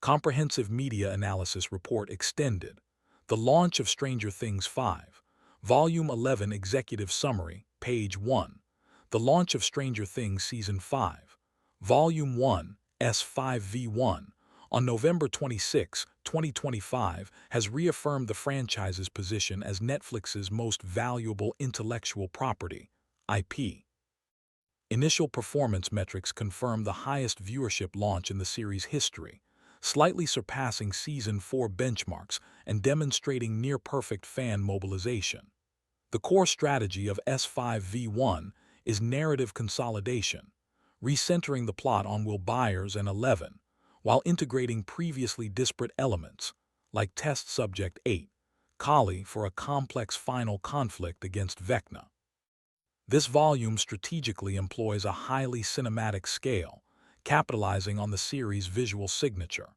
Comprehensive Media Analysis Report Extended. The Launch of Stranger Things 5. Volume 11 Executive Summary, page 1. The Launch of Stranger Things Season 5. Volume 1, S5V1, on November 26, 2025, has reaffirmed the franchise's position as Netflix's most valuable intellectual property, IP. Initial performance metrics confirm the highest viewership launch in the series' history, slightly surpassing Season 4 benchmarks and demonstrating near-perfect fan mobilization. The core strategy of S5V1 is narrative consolidation, recentering the plot on Will Byers and 11, while integrating previously disparate elements, like Test Subject 8, Kali, for a complex final conflict against Vecna. This volume strategically employs a highly cinematic scale, capitalizing on the series' visual signature.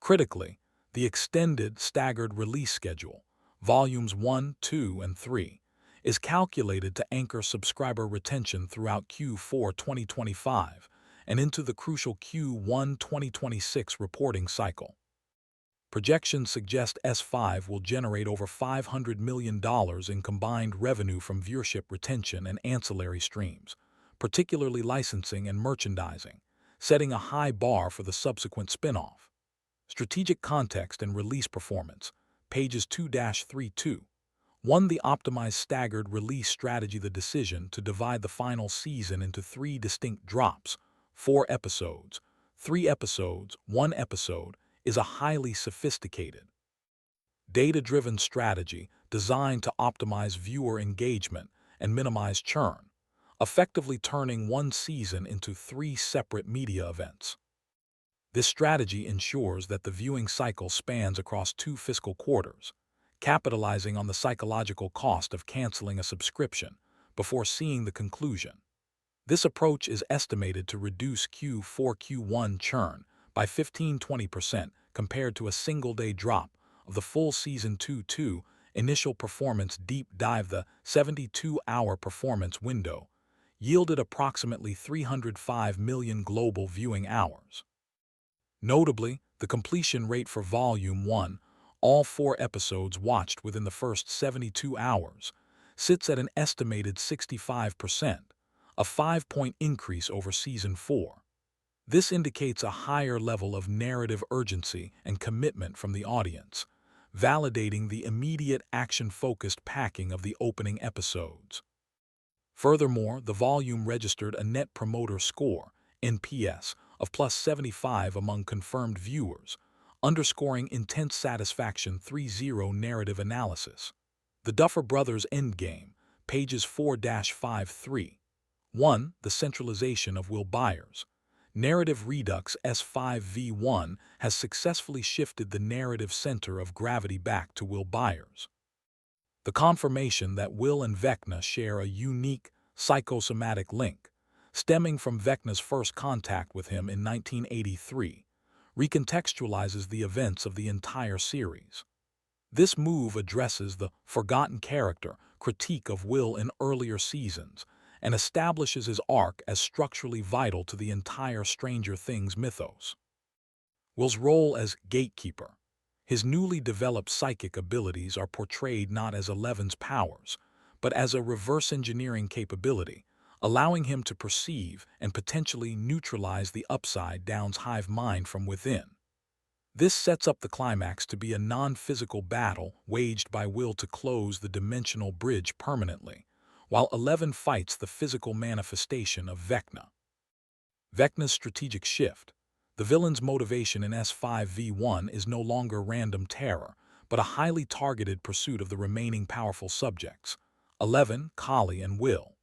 Critically, the extended, staggered release schedule, Volumes 1, 2, and 3, is calculated to anchor subscriber retention throughout Q4 2025 and into the crucial Q1 2026 reporting cycle. Projections suggest S5 will generate over $500 million in combined revenue from viewership retention and ancillary streams, particularly licensing and merchandising, setting a high bar for the subsequent spin-off. Strategic Context and Release Performance, pages 2-32. 1. The optimized staggered release strategy. The decision to divide the final season into 3 distinct drops, 4 episodes, 3 episodes, 1 episode, is a highly sophisticated, data-driven strategy designed to optimize viewer engagement and minimize churn, effectively turning one season into 3 separate media events. This strategy ensures that the viewing cycle spans across 2 fiscal quarters, capitalizing on the psychological cost of canceling a subscription before seeing the conclusion. This approach is estimated to reduce Q4-Q1 churn by 15–20% compared to a single-day drop of the full Season 2. Initial performance deep dive. The 72-hour performance window yielded approximately 305 million global viewing hours. Notably, the completion rate for Volume 1, all 4 episodes watched within the first 72 hours, sits at an estimated 65%, a 5-point increase over Season 4. This indicates a higher level of narrative urgency and commitment from the audience, validating the immediate action-focused packing of the opening episodes. Furthermore, the volume registered a Net Promoter Score, NPS, of +75 among confirmed viewers, underscoring intense satisfaction. 3.0 Narrative Analysis. The Duffer Brothers Endgame, pages 4-53. 1. The centralization of Will Byers. Narrative Redux. S5V1 has successfully shifted the narrative center of gravity back to Will Byers. The confirmation that Will and Vecna share a unique, psychosomatic link, stemming from Vecna's first contact with him in 1983, recontextualizes the events of the entire series. This move addresses the forgotten character critique of Will in earlier seasons and establishes his arc as structurally vital to the entire Stranger Things mythos. Will's role as gatekeeper. His newly developed psychic abilities are portrayed not as Eleven's powers, but as a reverse engineering capability, allowing him to perceive and potentially neutralize the Upside-Down's hive mind from within. This sets up the climax to be a non-physical battle waged by Will to close the dimensional bridge permanently, while 11 fights the physical manifestation of Vecna. Vecna's strategic shift. The villain's motivation in S5V1 is no longer random terror, but a highly targeted pursuit of the remaining powerful subjects, 11, Kali, and Will.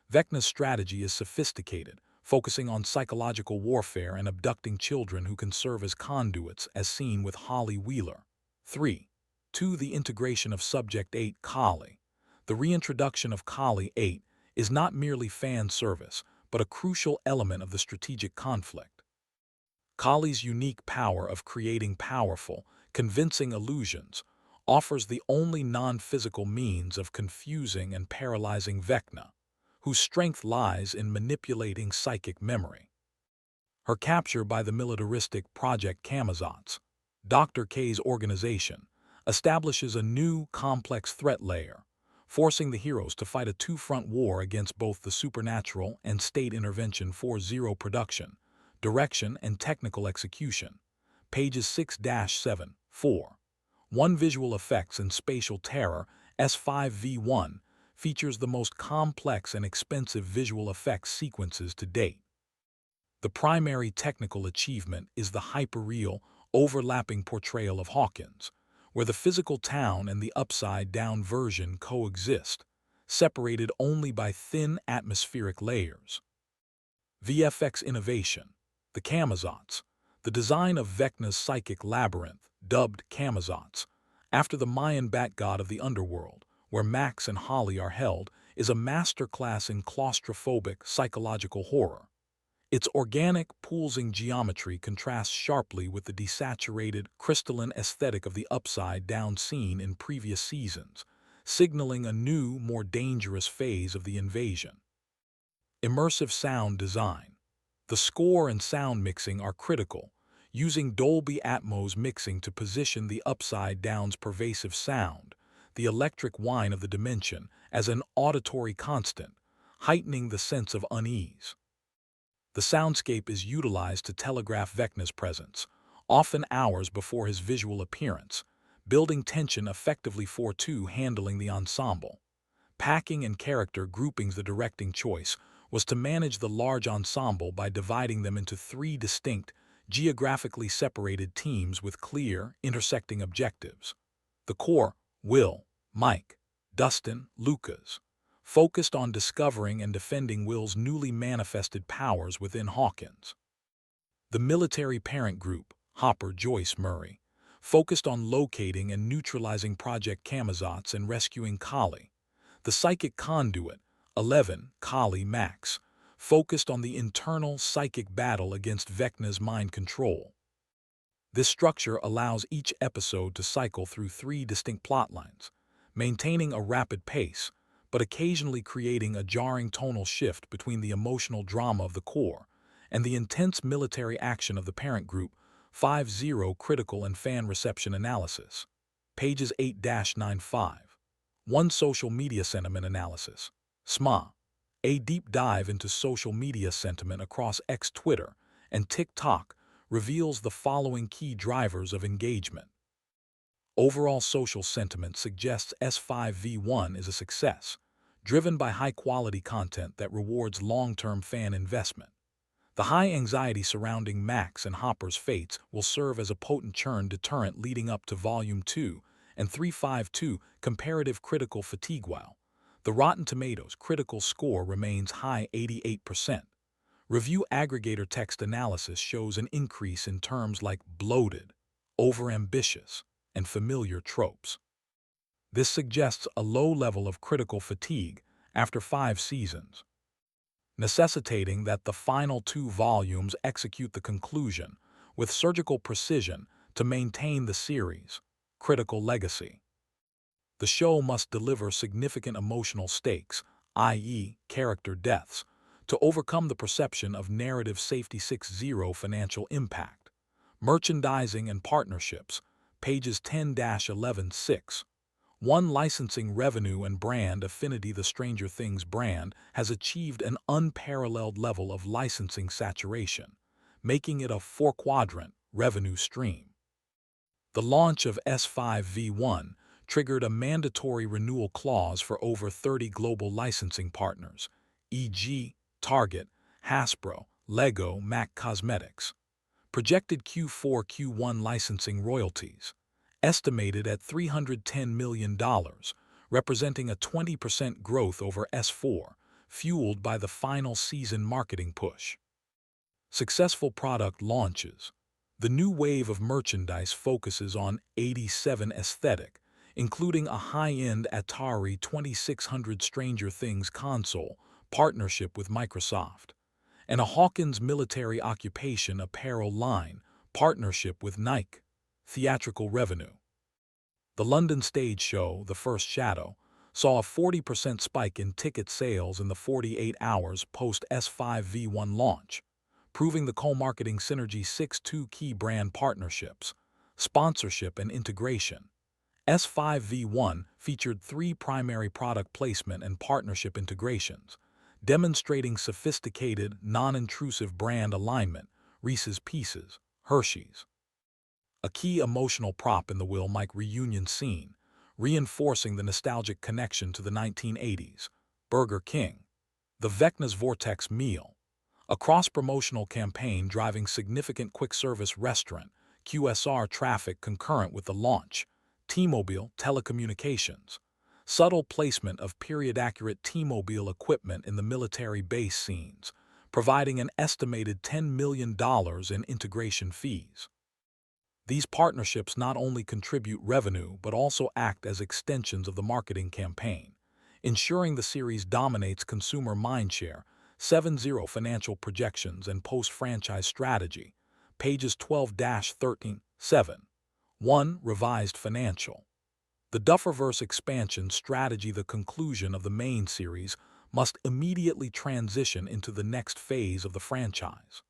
Vecna's strategy is sophisticated, focusing on psychological warfare and abducting children who can serve as conduits, as seen with Holly Wheeler. 3. 2. The integration of Subject 8, Kali. The reintroduction of Kali 8 is not merely fan service, but a crucial element of the strategic conflict. Kali's unique power of creating powerful, convincing illusions offers the only non-physical means of confusing and paralyzing Vecna, whose strength lies in manipulating psychic memory. her capture by the militaristic Project Kamazats. Dr. K's organization establishes a new, complex threat layer, forcing the heroes to fight a two-front war against both the supernatural and state intervention for zero production, direction, and technical execution. Pages 6-7, 4. One Visual Effects and Spatial Terror, S5V1, features the most complex and expensive visual effects sequences to date. The primary technical achievement is the hyperreal, overlapping portrayal of Hawkins, where the physical town and the upside-down version coexist, separated only by thin atmospheric layers. VFX innovation. The Kamazats. The design of Vecna's psychic labyrinth, dubbed Kamazats, after the Mayan bat god of the underworld, where Max and Holly are held, is a masterclass in claustrophobic psychological horror. Its organic, pulsing geometry contrasts sharply with the desaturated, crystalline aesthetic of the upside-down scene in previous seasons, signaling a new, more dangerous phase of the invasion. Immersive sound design. The score and sound mixing are critical, using Dolby Atmos mixing to position the upside-down's pervasive sound, the electric whine of the dimension, as an auditory constant, heightening the sense of unease. The soundscape is utilized to telegraph Vecna's presence, often hours before his visual appearance, building tension effectively for two handling the ensemble. Packing and character groupings. The directing choice was to manage the large ensemble by dividing them into three distinct, geographically separated teams with clear, intersecting objectives. The core, Will, Mike, Dustin, Lucas, focused on discovering and defending Will's newly manifested powers within Hawkins. The military parent group, Hopper, Joyce, Murray, focused on locating and neutralizing Project Kamazats and rescuing Kali. The psychic conduit, 11, Kali, Max, focused on the internal psychic battle against Vecna's mind control. This structure allows each episode to cycle through three distinct plotlines, maintaining a rapid pace, but occasionally creating a jarring tonal shift between the emotional drama of the core and the intense military action of the parent group. 5.0 Critical and Fan Reception Analysis. Pages 8-95. 1 Social Media Sentiment Analysis. SMA. A deep dive into social media sentiment across X, Twitter, and TikTok reveals the following key drivers of engagement. Overall social sentiment suggests S5V1 is a success, driven by high-quality content that rewards long-term fan investment. The high anxiety surrounding Max and Hopper's fates will serve as a potent churn deterrent leading up to Volume 2 and 3.5.2 comparative critical fatigue. While the Rotten Tomatoes critical score remains high 88%, review aggregator text analysis shows an increase in terms like bloated, overambitious, and familiar tropes. This suggests a low level of critical fatigue after 5 seasons, necessitating that the final 2 volumes execute the conclusion with surgical precision to maintain the series' critical legacy. The show must deliver significant emotional stakes, i.e., character deaths, to overcome the perception of narrative safety. 6.0 Financial impact. Merchandising and partnerships. Pages 10-11. 1 Licensing revenue and brand affinity. The Stranger Things brand has achieved an unparalleled level of licensing saturation, making it a 4-quadrant revenue stream. The launch of S5V1 triggered a mandatory renewal clause for over 30 global licensing partners, e.g., Target, Hasbro, Lego, MAC Cosmetics. Projected Q4-Q1 licensing royalties, estimated at $310 million, representing a 20% growth over S4, fueled by the final season marketing push. Successful product launches. The new wave of merchandise focuses on 87 aesthetic, including a high-end Atari 2600 Stranger Things console partnership with Microsoft, and a Hawkins military occupation apparel line partnership with Nike. Theatrical revenue. The London stage show, The First Shadow, saw a 40% spike in ticket sales in the 48 hours post-S5V1 launch, proving the co-marketing synergy. 6 key brand partnerships, sponsorship and integration. S5V1 featured 3 primary product placement and partnership integrations, demonstrating sophisticated, non-intrusive brand alignment. Reese's Pieces, Hershey's. A key emotional prop in the Will Mike reunion scene, reinforcing the nostalgic connection to the 1980s. Burger King. The Vecna's Vortex Meal. A cross-promotional campaign driving significant quick-service restaurant QSR traffic concurrent with the launch. T-Mobile Telecommunications. Subtle placement of period-accurate T-Mobile equipment in the military base scenes, providing an estimated $10 million in integration fees. These partnerships not only contribute revenue but also act as extensions of the marketing campaign, ensuring the series dominates consumer mindshare. 7 financial projections and post-franchise strategy, pages 12-13. 7. 1. Revised financial. The Dufferverse expansion strategy. The conclusion of the main series must immediately transition into the next phase of the franchise.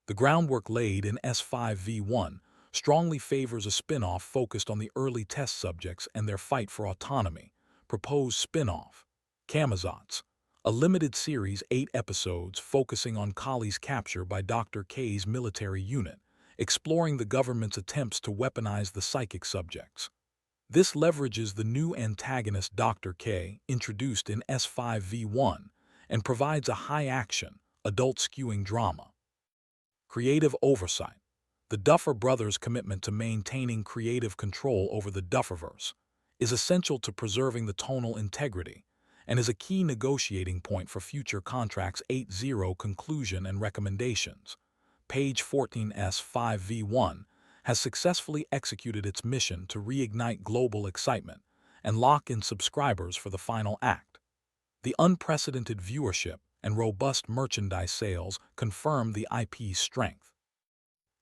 The groundwork laid in S5V1 strongly favors a spin-off focused on the early test subjects and their fight for autonomy. Proposed spin-off, Camazotz. A limited series, 8 episodes focusing on Kali's capture by Dr. K's military unit, exploring the government's attempts to weaponize the psychic subjects. This leverages the new antagonist Dr. K, introduced in S5V1, and provides a high-action, adult-skewing drama. Creative oversight. The Duffer brothers' commitment to maintaining creative control over the Dufferverse is essential to preserving the tonal integrity and is a key negotiating point for future contracts. 8. Conclusion and recommendations. Page 14. S5V1 has successfully executed its mission to reignite global excitement and lock in subscribers for the final act. The unprecedented viewership and robust merchandise sales confirm the IP's strength.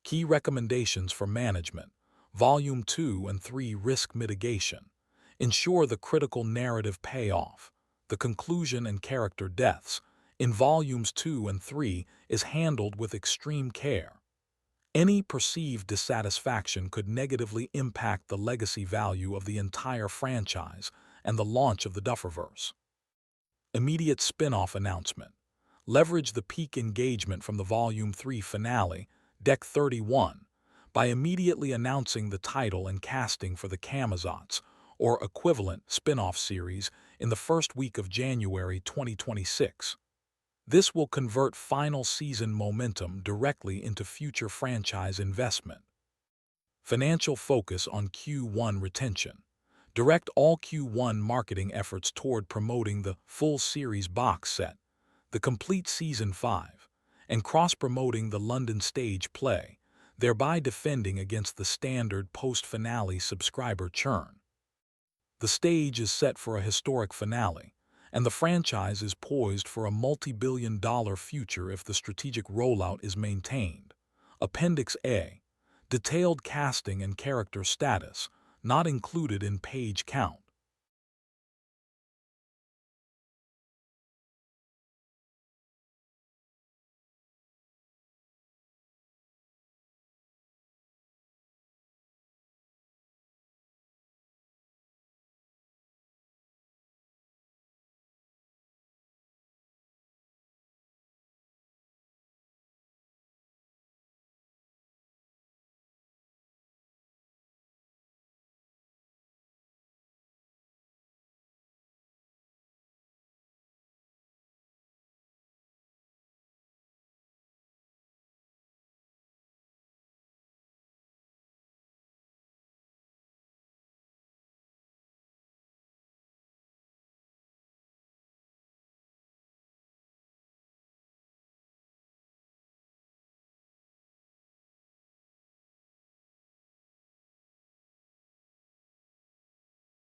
Key recommendations for management. Volume 2 and 3. Risk mitigation. Ensure the critical narrative payoff. The conclusion and character deaths in Volumes 2 and 3 is handled with extreme care. Any perceived dissatisfaction could negatively impact the legacy value of the entire franchise and the launch of the Dufferverse. Immediate spin-off announcement. Leverage the peak engagement from the Volume 3 finale, Deck 31, by immediately announcing the title and casting for the Camazotz, or equivalent, spin-off series in the first week of January 2026. This will convert final season momentum directly into future franchise investment. Financial focus on Q1 retention. Direct all Q1 marketing efforts toward promoting the full series box set, the complete Season 5, and cross-promoting the London stage play, thereby defending against the standard post-finale subscriber churn. The stage is set for a historic finale, and the franchise is poised for a multi-billion-dollar future if the strategic rollout is maintained. Appendix A. Detailed casting and character status, not included in page count.